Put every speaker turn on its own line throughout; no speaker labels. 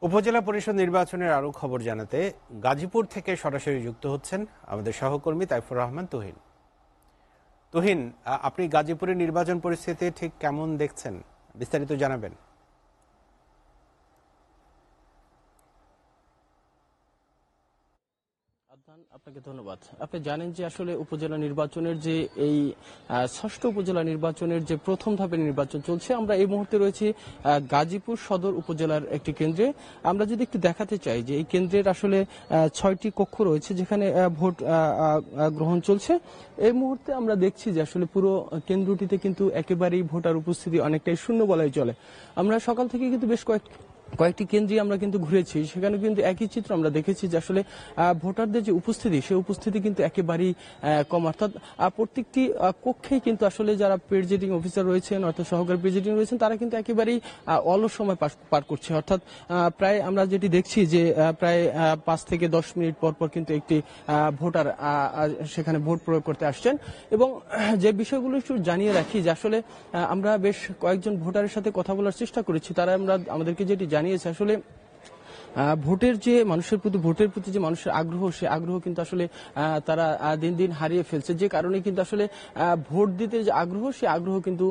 উপজেলা পরিষদ নির্বাচনের আরো খবর জানাতে গাজীপুর থেকে সরাসরি যুক্ত হচ্ছেন আমাদের সহকর্মী তাইফুর রহমান তুহিন। তুহিন, আপনি গাজীপুরের নির্বাচন পরিস্থিতি ঠিক কেমন দেখছেন, বিস্তারিত জানাবেন।
আপনাকে ধন্যবাদ। আপনি জানেন যে আসলে উপজেলা নির্বাচনের যে এই ষষ্ঠ উপজেলা নির্বাচনের যে প্রথম ধাপের নির্বাচন চলছে, আমরা এই মুহূর্তে রয়েছি গাজীপুর সদর উপজেলার একটি কেন্দ্রে। আমরা যদি একটু দেখাতে চাই যে এই কেন্দ্রের আসলে ৬টি কক্ষ রয়েছে যেখানে ভোট গ্রহণ চলছে। এই মুহূর্তে আমরা দেখছি যে আসলে পুরো কেন্দ্রটিতে কিন্তু একেবারেই ভোটার উপস্থিতি অনেকটাই শূন্য বলাই চলে। আমরা সকাল থেকে কিন্তু বেশ কয়েকটি কেন্দ্রে আমরা কিন্তু ঘুরেছি, সেখানে কিন্তু একই চিত্র আমরা দেখেছি যে আসলে ভোটারদের যে উপস্থিতি, সেই উপস্থিতি কিন্তু একেবারেই কম। অর্থাৎ প্রত্যেকটি কক্ষেই কিন্তু আসলে যারা প্রেজিডিং অফিসার রয়েছেন অর্থাৎ সহকারী প্রেজিডিং রয়েছেন তারা কিন্তু একেবারেই অলস সময় পার করছে। অর্থাৎ প্রায় আমরা যেটি দেখছি যে প্রায় 5 থেকে 10 মিনিট পর পর কিন্তু একটি ভোটার সেখানে ভোট প্রয়োগ করতে আসছেন। এবং যে বিষয়গুলো একটু জানিয়ে রাখি যে আসলে আমরা বেশ কয়েকজন ভোটারের সাথে কথা বলার চেষ্টা করেছি। তারা আমাদেরকে যেটি জানিয়েছে আসলে ভোটের যে মানুষের প্রতি ভোটের প্রতি যে মানুষের আগ্রহ, সে আগ্রহ কিন্তু আসলে তারা দিন দিন হারিয়ে ফেলছে, যে কারণে কিন্তু আসলে ভোট দিতে যে আগ্রহ, সে আগ্রহ কিন্তু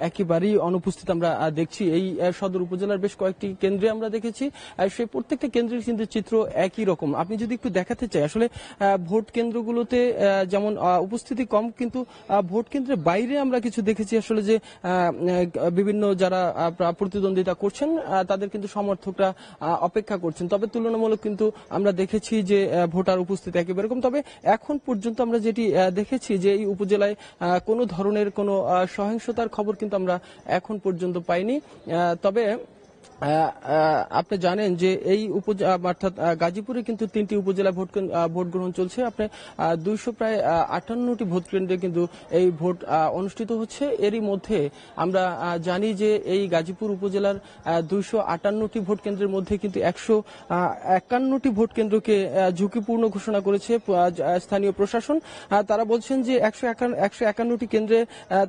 একেবারেই অনুপস্থিত আমরা দেখছি। এই সদর উপজেলার বেশ কয়েকটি কেন্দ্রে আমরা দেখেছি, সেই প্রত্যেকটা কেন্দ্রের কিন্তু চিত্র একই রকম। আপনি যদি একটু দেখাতে চাই আসলে ভোট কেন্দ্রগুলোতে যেমন উপস্থিতি কম, কিন্তু ভোট কেন্দ্রের বাইরে আমরা কিছু দেখেছি আসলে যে বিভিন্ন যারা প্রতিদ্বন্দ্বিতা করছেন তাদের কিন্তু সমর্থকরা অপেক্ষা করছেন। তবে তুলনামূলক কিন্তু আমরা দেখেছি যে ভোটার উপস্থিতি একেবারে কম। তবে এখন পর্যন্ত আমরা যেটি দেখেছি যে এই উপজেলায় কোনো ধরনের কোনো সহিংসতার খবর কিন্তু আমরা এখন পর্যন্ত পাইনি। তবে আপনি জানেন যে এই অর্থাৎ গাজীপুরে কিন্তু 3টি উপজেলায় ভোট গ্রহণ চলছে। আপনি 258টি ভোট কেন্দ্রে কিন্তু এই ভোট অনুষ্ঠিত হচ্ছে। এরই মধ্যে আমরা জানি যে এই গাজীপুর উপজেলার 258টি ভোট কেন্দ্রের মধ্যে কিন্তু 151টি ভোট কেন্দ্রকে ঝুঁকিপূর্ণ ঘোষণা করেছে স্থানীয় প্রশাসন। তারা বলছেন যে 151টি কেন্দ্রে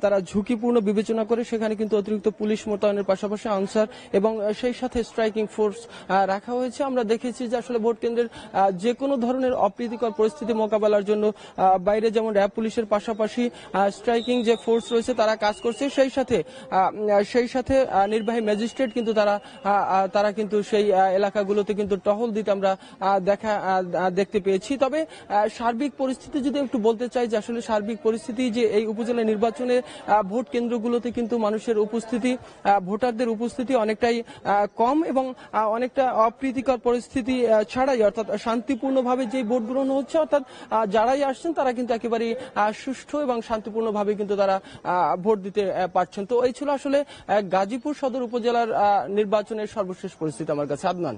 তারা ঝুঁকিপূর্ণ বিবেচনা করে সেখানে কিন্তু অতিরিক্ত পুলিশ মোতায়েনের পাশাপাশি আনসার এবং সেই সাথে স্ট্রাইকিং ফোর্স রাখা হয়েছে। আমরা দেখেছি যে আসলে ভোট কেন্দ্রের যে কোনো ধরনের অপ্রীতিকর পরিস্থিতি মোকাবেলার জন্য বাইরে যেমন র্যাব পুলিশের পাশাপাশি স্ট্রাইকিং যে ফোর্স রয়েছে তারা কাজ করছে, সেই সাথে নির্বাহী ম্যাজিস্ট্রেট কিন্তু তারা কিন্তু সেই এলাকাগুলোতে কিন্তু টহল দিতে আমরা দেখতে পেয়েছি। তবে সার্বিক পরিস্থিতি যদি একটু বলতে চাই যে আসলে সার্বিক পরিস্থিতি যে এই উপজেলা নির্বাচনে ভোট কেন্দ্রগুলোতে কিন্তু মানুষের উপস্থিতি, ভোটারদের উপস্থিতি অনেকটাই কম এবং অনেকটা অপ্রীতিকর পরিস্থিতি ছাড়াই অর্থাৎ শান্তিপূর্ণভাবে যে ভোট গ্রহণ হচ্ছে, অর্থাৎ যারাই আসছেন তারা কিন্তু একেবারে সুষ্ঠু এবং শান্তিপূর্ণভাবে কিন্তু তারা ভোট দিতে পারছেন। তো এই ছিল আসলে গাজীপুর সদর উপজেলার নির্বাচনের সর্বশেষ পরিস্থিতি আমার কাছে। আদনান।